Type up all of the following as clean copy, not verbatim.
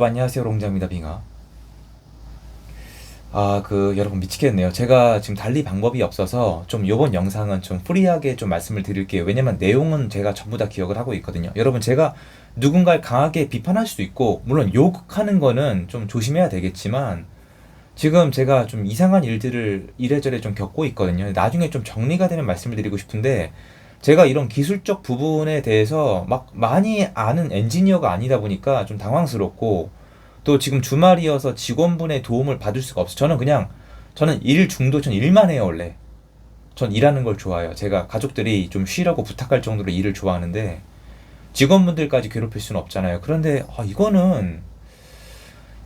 안녕하세요, 롱장입니다, 빙하. 여러분 미치겠네요. 제가 지금 달리 방법이 없어서 좀 요번 영상은 좀 프리하게 좀 말씀을 드릴게요. 왜냐면 내용은 제가 전부 다 기억을 하고 있거든요. 여러분, 제가 누군가를 강하게 비판할 수도 있고, 물론 욕하는 거는 좀 조심해야 되겠지만, 지금 제가 좀 이상한 일들을 이래저래 좀 겪고 있거든요. 나중에 좀 정리가 되면 말씀을 드리고 싶은데, 제가 이런 기술적 부분에 대해서 막 많이 아는 엔지니어가 아니다 보니까 좀 당황스럽고, 또 지금 주말이어서 직원분의 도움을 받을 수가 없어요. 저는 일 중도, 전 일만 해요, 원래. 전 일하는 걸 좋아해요. 제가 가족들이 좀 쉬라고 부탁할 정도로 일을 좋아하는데, 직원분들까지 괴롭힐 수는 없잖아요. 그런데, 이거는,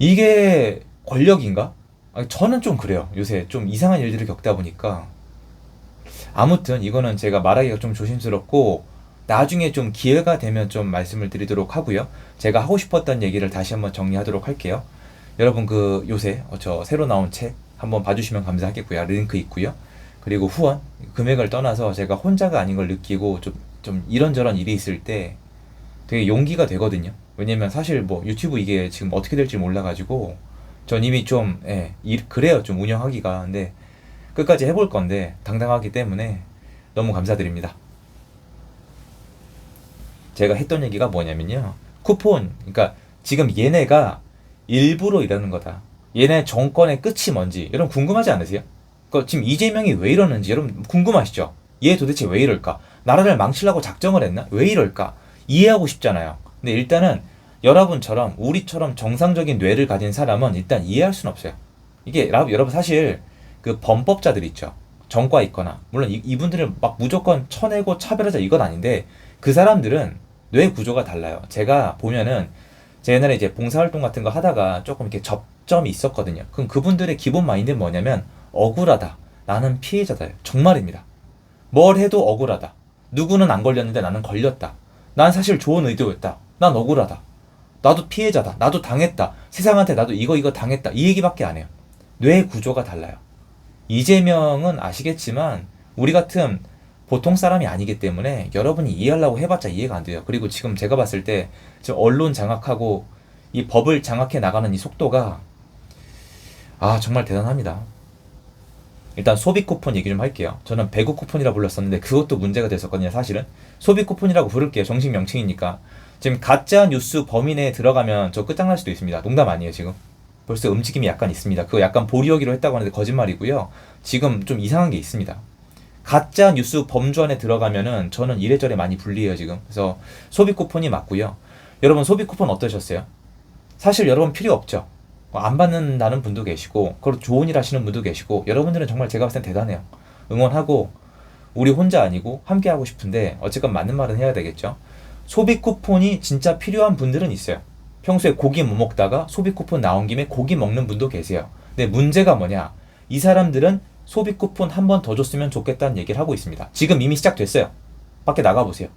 이게 권력인가? 저는 좀 그래요. 요새 좀 이상한 일들을 겪다 보니까. 아무튼 이거는 제가 말하기가 좀 조심스럽고, 나중에 좀 기회가 되면 좀 말씀을 드리도록 하고요. 제가 하고 싶었던 얘기를 다시 한번 정리하도록 할게요. 여러분, 요새 저 새로 나온 책 한번 봐주시면 감사하겠고요. 링크 있고요. 그리고 후원, 금액을 떠나서 제가 혼자가 아닌 걸 느끼고 좀 이런저런 일이 있을 때 되게 용기가 되거든요. 왜냐면 사실 뭐 유튜브 이게 지금 어떻게 될지 몰라가지고 전 이미 좀, 그래요. 좀 운영하기가. 근데 끝까지 해볼 건데 당당하기 때문에 너무 감사드립니다. 제가 했던 얘기가 뭐냐면요. 쿠폰, 그러니까 지금 얘네가 일부러 이러는 거다. 얘네 정권의 끝이 뭔지 여러분 궁금하지 않으세요? 지금 이재명이 왜 이러는지 여러분 궁금하시죠? 얘 도대체 왜 이럴까? 나라를 망치려고 작정을 했나? 왜 이럴까? 이해하고 싶잖아요. 근데 일단은 여러분처럼 우리처럼 정상적인 뇌를 가진 사람은 일단 이해할 수는 없어요. 이게 여러분 사실 그 범법자들 있죠. 정과 있거나 물론 이분들을 막 무조건 쳐내고 차별하자 이건 아닌데 그 사람들은 뇌 구조가 달라요. 제가 보면은 제 옛날에 이제 봉사활동 같은 거 하다가 조금 이렇게 접점이 있었거든요. 그럼 그분들의 기본 마인드는 뭐냐면 억울하다. 나는 피해자다. 정말입니다. 뭘 해도 억울하다. 누구는 안 걸렸는데 나는 걸렸다. 난 사실 좋은 의도였다. 난 억울하다. 나도 피해자다. 나도 당했다. 세상한테 나도 이거 당했다. 이 얘기밖에 안 해요. 뇌 구조가 달라요. 이재명은 아시겠지만 우리 같은 보통 사람이 아니기 때문에 여러분이 이해하려고 해봤자 이해가 안 돼요. 그리고 지금 제가 봤을 때 지금 언론 장악하고 이 법을 장악해 나가는 이 속도가 정말 대단합니다. 일단 소비 쿠폰 얘기 좀 할게요. 저는 배구 쿠폰이라 불렀었는데 그것도 문제가 됐었거든요. 사실은 소비 쿠폰이라고 부를게요. 정식 명칭이니까. 지금 가짜 뉴스 범위 내에 들어가면 저 끝장날 수도 있습니다. 농담 아니에요. 지금 벌써 움직임이 약간 있습니다. 그거 약간 보리오기로 했다고 하는데 거짓말이고요. 지금 좀 이상한 게 있습니다. 가짜 뉴스 범주 안에 들어가면은 저는 이래저래 많이 불리해요. 지금. 그래서 소비 쿠폰이 맞고요. 여러분, 소비 쿠폰 어떠셨어요? 사실 여러분 필요 없죠. 안 받는다는 분도 계시고, 그리고 좋은 일 하시는 분도 계시고, 여러분들은 정말 제가 봤을 땐 대단해요. 응원하고 우리 혼자 아니고 함께 하고 싶은데 어쨌건 맞는 말은 해야 되겠죠. 소비 쿠폰이 진짜 필요한 분들은 있어요. 평소에 고기 못 먹다가 소비 쿠폰 나온 김에 고기 먹는 분도 계세요. 근데 문제가 뭐냐? 이 사람들은 소비 쿠폰 한 번 더 줬으면 좋겠다는 얘기를 하고 있습니다. 지금 이미 시작됐어요. 밖에 나가보세요.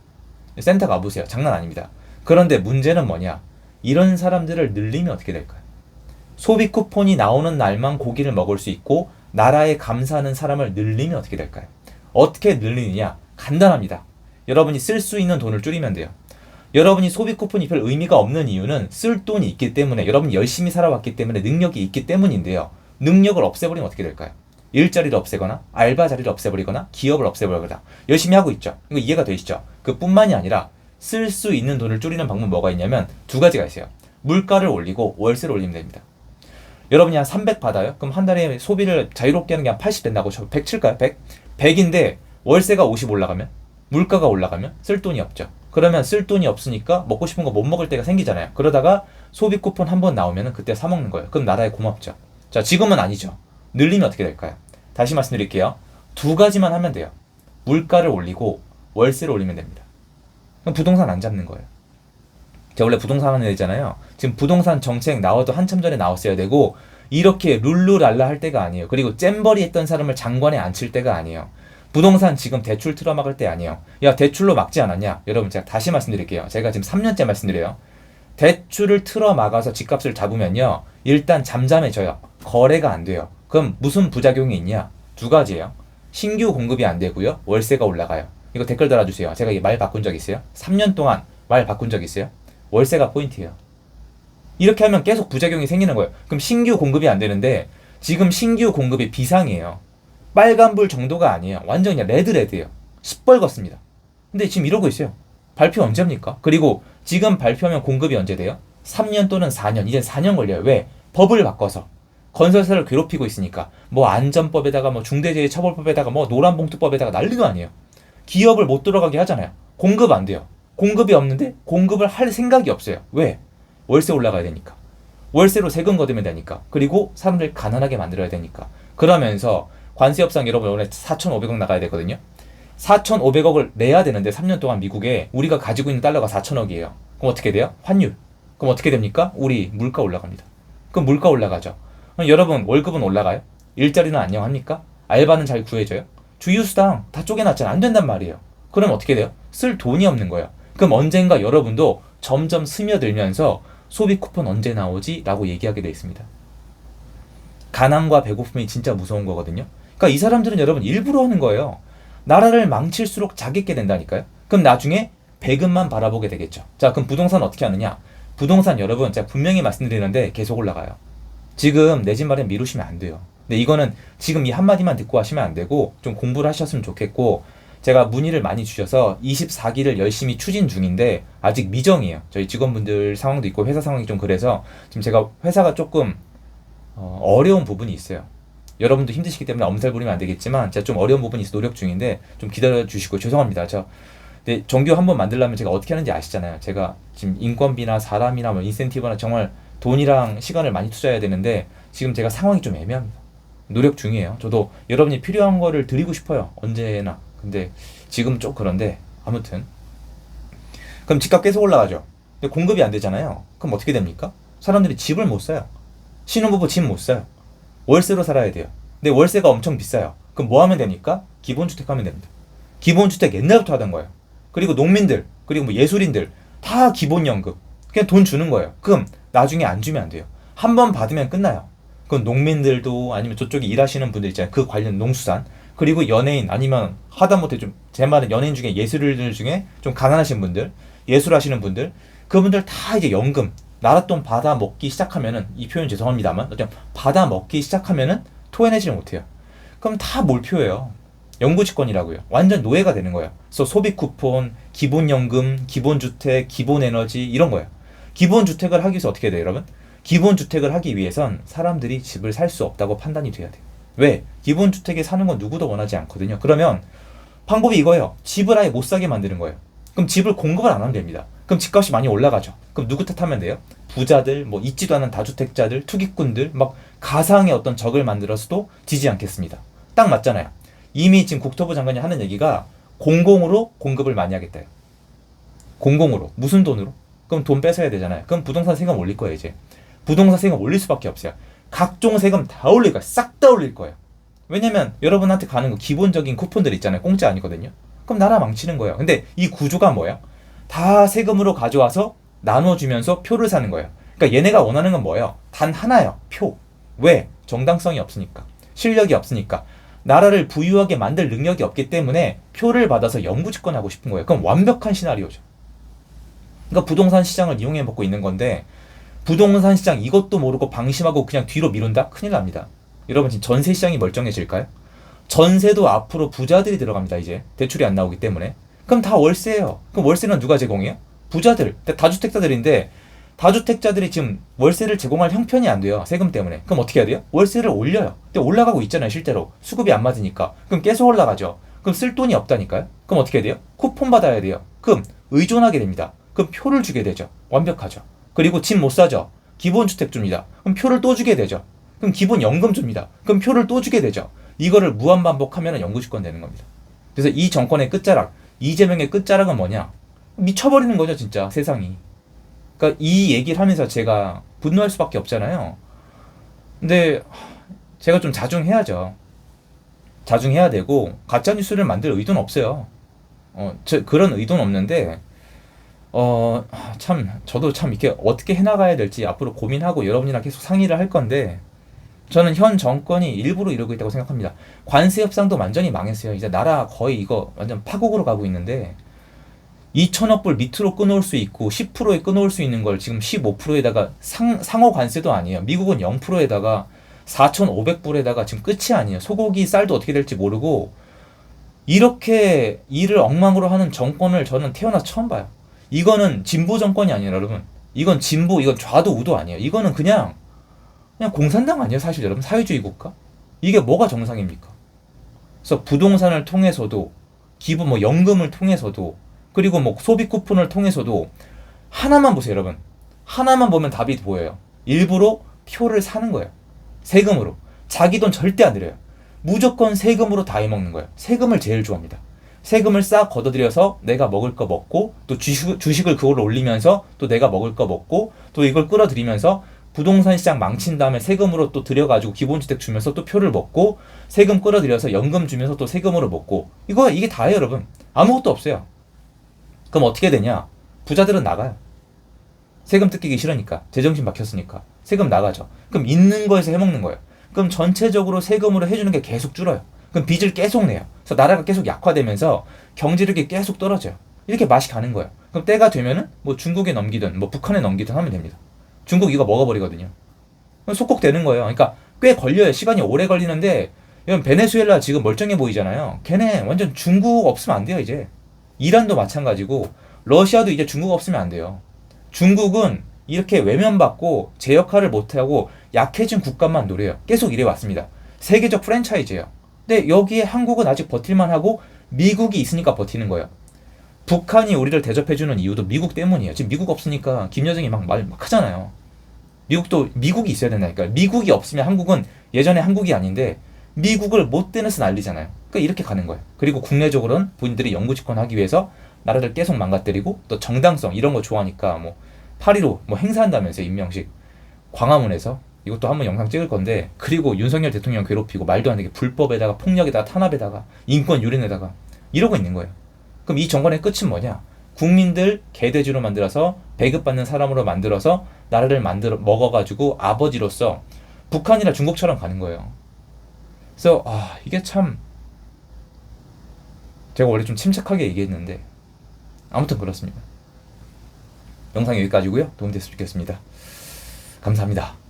센터 가보세요. 장난 아닙니다. 그런데 문제는 뭐냐? 이런 사람들을 늘리면 어떻게 될까요? 소비 쿠폰이 나오는 날만 고기를 먹을 수 있고 나라에 감사하는 사람을 늘리면 어떻게 될까요? 어떻게 늘리느냐? 간단합니다. 여러분이 쓸 수 있는 돈을 줄이면 돼요. 여러분이 소비 쿠폰이 별 의미가 없는 이유는 쓸 돈이 있기 때문에, 여러분이 열심히 살아왔기 때문에, 능력이 있기 때문인데요. 능력을 없애버리면 어떻게 될까요? 일자리를 없애거나 알바 자리를 없애버리거나 기업을 없애버리거나 열심히 하고 있죠. 이거 이해가 되시죠? 그뿐만이 아니라 쓸 수 있는 돈을 줄이는 방법 뭐가 있냐면 두 가지가 있어요. 물가를 올리고 월세를 올리면 됩니다. 여러분이 한 300 받아요? 그럼 한 달에 소비를 자유롭게 하는 게 한 80 된다고 쳐. 100 칠까요? 100? 100인데 월세가 50 올라가면, 물가가 올라가면 쓸 돈이 없죠. 그러면 쓸 돈이 없으니까 먹고 싶은 거 못 먹을 때가 생기잖아요. 그러다가 소비 쿠폰 한 번 나오면 그때 사 먹는 거예요. 그럼 나라에 고맙죠. 자, 지금은 아니죠. 늘리면 어떻게 될까요? 다시 말씀드릴게요. 두 가지만 하면 돼요. 물가를 올리고 월세를 올리면 됩니다. 그럼 부동산 안 잡는 거예요. 제가 원래 부동산 하는 애잖아요. 지금 부동산 정책 나와도 한참 전에 나왔어야 되고 이렇게 룰루랄라 할 때가 아니에요. 그리고 잼버리 했던 사람을 장관에 앉힐 때가 아니에요. 부동산 지금 대출 틀어막을 때 아니에요. 야, 대출로 막지 않았냐? 여러분, 제가 다시 말씀드릴게요. 제가 지금 3년째 말씀드려요. 대출을 틀어막아서 집값을 잡으면요, 일단 잠잠해져요. 거래가 안 돼요. 그럼 무슨 부작용이 있냐? 두 가지예요. 신규 공급이 안 되고요. 월세가 올라가요. 이거 댓글 달아주세요. 제가 말 바꾼 적 있어요? 3년 동안 말 바꾼 적 있어요? 월세가 포인트예요. 이렇게 하면 계속 부작용이 생기는 거예요. 그럼 신규 공급이 안 되는데 지금 신규 공급이 비상이에요. 빨간불 정도가 아니에요. 완전 그냥 레드예요. 시뻘겋습니다. 근데 지금 이러고 있어요. 발표 언제 합니까? 그리고 지금 발표하면 공급이 언제 돼요? 3년 또는 4년. 이제 4년 걸려요. 왜? 법을 바꿔서. 건설사를 괴롭히고 있으니까. 뭐 안전법에다가 뭐 중대재해처벌법에다가 뭐 노란봉투법에다가 난리도 아니에요. 기업을 못 들어가게 하잖아요. 공급 안 돼요. 공급이 없는데 공급을 할 생각이 없어요. 왜? 월세 올라가야 되니까. 월세로 세금 거두면 되니까. 그리고 사람들 가난하게 만들어야 되니까. 그러면서 관세협상 여러분 오늘 4,500억 나가야 되거든요. 4,500억을 내야 되는데 3년 동안 미국에 우리가 가지고 있는 달러가 4,000억이에요. 그럼 어떻게 돼요? 환율. 그럼 어떻게 됩니까? 우리 물가 올라갑니다. 그럼 물가 올라가죠. 그럼 여러분 월급은 올라가요? 일자리는 안녕합니까? 알바는 잘 구해져요? 주휴수당 다 쪼개놨잖아. 안 된단 말이에요. 그럼 어떻게 돼요? 쓸 돈이 없는 거예요. 그럼 언젠가 여러분도 점점 스며들면서 소비 쿠폰 언제 나오지? 라고 얘기하게 돼 있습니다. 가난과 배고픔이 진짜 무서운 거거든요. 그러니까 이 사람들은 여러분 일부러 하는 거예요. 나라를 망칠수록 자기게 된다니까요. 그럼 나중에 배급만 바라보게 되겠죠. 자, 그럼 부동산 어떻게 하느냐? 부동산 여러분 제가 분명히 말씀드리는데 계속 올라가요. 지금 내 집 마련 미루시면 안 돼요. 근데 이거는 지금 이 한마디만 듣고 하시면 안 되고 좀 공부를 하셨으면 좋겠고, 제가 문의를 많이 주셔서 24기를 열심히 추진 중인데 아직 미정이에요. 저희 직원분들 상황도 있고 회사 상황이 좀 그래서 지금 제가 회사가 조금 어려운 부분이 있어요. 여러분도 힘드시기 때문에 엄살 부리면 안 되겠지만 제가 좀 어려운 부분이 있어 노력 중인데 좀 기다려 주시고 죄송합니다. 근데 정규 한번 만들려면 제가 어떻게 하는지 아시잖아요. 제가 지금 인건비나 사람이나 뭐 인센티브나 정말 돈이랑 시간을 많이 투자해야 되는데 지금 제가 상황이 좀 애매합니다. 노력 중이에요. 저도 여러분이 필요한 거를 드리고 싶어요. 언제나. 근데 지금 좀 그런데 아무튼 그럼 집값 계속 올라가죠. 근데 공급이 안 되잖아요. 그럼 어떻게 됩니까? 사람들이 집을 못 사요. 신혼부부 집 못 사요. 월세로 살아야 돼요. 근데 월세가 엄청 비싸요. 그럼 뭐 하면 됩니까? 기본주택 하면 됩니다. 기본주택 옛날부터 하던 거예요. 그리고 농민들, 그리고 뭐 예술인들 다 기본연금. 그냥 돈 주는 거예요. 그럼 나중에 안 주면 안 돼요. 한 번 받으면 끝나요. 그건 농민들도 아니면 저쪽에 일하시는 분들 있잖아요. 그 관련 농수산. 그리고 연예인 아니면 하다못해 좀 제 말은 연예인 중에 예술인들 중에 좀 가난하신 분들, 예술하시는 분들, 그분들 다 이제 연금, 나랏돈 받아 먹기 시작하면은 이 표현 죄송합니다만 어떤 받아 먹기 시작하면은 토해내지를 못해요. 그럼 다 몰표예요. 영구집권이라고요. 완전 노예가 되는 거예요. 그래서 소비 쿠폰, 기본연금, 기본주택, 기본에너지 이런 거예요. 기본주택을 하기 위해서 어떻게 돼요, 여러분? 기본주택을 하기 위해선 사람들이 집을 살 수 없다고 판단이 돼야 돼요. 왜? 기본주택에 사는 건 누구도 원하지 않거든요. 그러면 방법이 이거예요. 집을 아예 못 사게 만드는 거예요. 그럼 집을 공급을 안 하면 됩니다. 그럼 집값이 많이 올라가죠. 그럼 누구 탓하면 돼요? 부자들, 뭐 있지도 않은 다주택자들, 투기꾼들, 막 가상의 어떤 적을 만들어서도 지지 않겠습니다. 딱 맞잖아요. 이미 지금 국토부 장관이 하는 얘기가 공공으로 공급을 많이 하겠다요. 공공으로. 무슨 돈으로? 그럼 돈 뺏어야 되잖아요. 그럼 부동산 세금 올릴 거예요, 이제. 부동산 세금 올릴 수밖에 없어요. 각종 세금 다 올릴 거예요. 싹 다 올릴 거예요. 왜냐면 여러분한테 가는 거 기본적인 쿠폰들 있잖아요. 공짜 아니거든요. 그럼 나라 망치는 거예요. 근데 이 구조가 뭐야? 다 세금으로 가져와서 나눠주면서 표를 사는 거예요. 그러니까 얘네가 원하는 건 뭐예요? 단 하나예요. 표. 왜? 정당성이 없으니까. 실력이 없으니까. 나라를 부유하게 만들 능력이 없기 때문에 표를 받아서 영구집권하고 싶은 거예요. 그럼 완벽한 시나리오죠. 그러니까 부동산 시장을 이용해 먹고 있는 건데 부동산 시장 이것도 모르고 방심하고 그냥 뒤로 미룬다? 큰일 납니다. 여러분 지금 전세 시장이 멀쩡해질까요? 전세도 앞으로 부자들이 들어갑니다. 이제 대출이 안 나오기 때문에. 그럼 다 월세예요. 그럼 월세는 누가 제공해요? 부자들, 다주택자들인데 다주택자들이 지금 월세를 제공할 형편이 안 돼요. 세금 때문에. 그럼 어떻게 해야 돼요? 월세를 올려요. 근데 올라가고 있잖아요. 실제로. 수급이 안 맞으니까. 그럼 계속 올라가죠. 그럼 쓸 돈이 없다니까요? 그럼 어떻게 해야 돼요? 쿠폰 받아야 돼요. 그럼 의존하게 됩니다. 그럼 표를 주게 되죠. 완벽하죠. 그리고 집 못 사죠. 기본주택 줍니다. 그럼 표를 또 주게 되죠. 그럼 기본연금 줍니다. 그럼 표를 또 주게 되죠. 이거를 무한반복하면 영구집권 되는 겁니다. 그래서 이 정권의 끝자락, 이재명의 끝자락은 뭐냐? 미쳐버리는 거죠, 진짜 세상이. 그러니까 이 얘기를 하면서 제가 분노할 수밖에 없잖아요. 근데 제가 좀 자중해야죠. 자중해야 되고 가짜뉴스를 만들 의도는 없어요. 그런 의도는 없는데 저도 참 이렇게 어떻게 해나가야 될지 앞으로 고민하고 여러분이랑 계속 상의를 할 건데 저는 현 정권이 일부러 이러고 있다고 생각합니다. 관세 협상도 완전히 망했어요. 이제 나라 거의 이거 완전 파국으로 가고 있는데 2천억 불 밑으로 끊어올 수 있고 10%에 끊어올 수 있는 걸 지금 15%에다가 상호 관세도 아니에요. 미국은 0%에다가 4,500불에다가 지금 끝이 아니에요. 소고기 쌀도 어떻게 될지 모르고 이렇게 일을 엉망으로 하는 정권을 저는 태어나서 처음 봐요. 이거는 진보 정권이 아니에요, 여러분. 이건 진보, 이건 좌도 우도 아니에요. 이거는 그냥 공산당 아니에요, 사실 여러분. 사회주의 국가? 이게 뭐가 정상입니까? 그래서 부동산을 통해서도 기부 뭐 연금을 통해서도 그리고 뭐 소비 쿠폰을 통해서도 하나만 보세요, 여러분. 하나만 보면 답이 보여요. 일부러 표를 사는 거예요. 세금으로. 자기 돈 절대 안 들여요. 무조건 세금으로 다 해먹는 거예요. 세금을 제일 좋아합니다. 세금을 싹 걷어들여서 내가 먹을 거 먹고 또 주식을 그걸로 올리면서 또 내가 먹을 거 먹고 또 이걸 끌어들이면서 부동산 시장 망친 다음에 세금으로 또 들여가지고 기본주택 주면서 또 표를 먹고 세금 끌어들여서 연금 주면서 또 세금으로 먹고 이게 다예요, 여러분. 아무것도 없어요. 그럼 어떻게 되냐? 부자들은 나가요. 세금 뜯기기 싫으니까. 제정신 박혔으니까. 세금 나가죠. 그럼 있는 거에서 해먹는 거예요. 그럼 전체적으로 세금으로 해주는 게 계속 줄어요. 그럼 빚을 계속 내요. 그래서 나라가 계속 약화되면서 경제력이 계속 떨어져요. 이렇게 맛이 가는 거예요. 그럼 때가 되면은 뭐 중국에 넘기든 뭐 북한에 넘기든 하면 됩니다. 중국 이거 먹어버리거든요. 속국되는 거예요. 그러니까 꽤 걸려요. 시간이 오래 걸리는데 이건 베네수엘라 지금 멀쩡해 보이잖아요. 걔네 완전 중국 없으면 안 돼요, 이제. 이란도 마찬가지고 러시아도 이제 중국 없으면 안 돼요. 중국은 이렇게 외면받고 제 역할을 못하고 약해진 국가만 노려요. 계속 이래 왔습니다. 세계적 프랜차이즈예요. 근데 여기에 한국은 아직 버틸만 하고 미국이 있으니까 버티는 거예요. 북한이 우리를 대접해주는 이유도 미국 때문이에요. 지금 미국 없으니까 김여정이 막 하잖아요. 미국이 있어야 된다니까. 미국이 없으면 한국은 예전에 한국이 아닌데 미국을 못 떼내서 난리잖아요. 그러니까 이렇게 가는 거예요. 그리고 국내적으로는 본인들이 영구 집권하기 위해서 나라를 계속 망가뜨리고 또 정당성 이런 거 좋아하니까 뭐 8.15 뭐 행사한다면서 임명식 광화문에서 이것도 한번 영상 찍을 건데 그리고 윤석열 대통령 괴롭히고 말도 안 되게 불법에다가 폭력에다가 탄압에다가 인권 유린에다가 이러고 있는 거예요. 그럼 이 정권의 끝은 뭐냐? 국민들 개돼지로 만들어서 배급받는 사람으로 만들어서 나라를 먹어가지고 아버지로서 북한이나 중국처럼 가는 거예요. 그래서 이게 참 제가 원래 좀 침착하게 얘기했는데 아무튼 그렇습니다. 영상 여기까지고요. 도움됐으면 좋겠습니다. 감사합니다.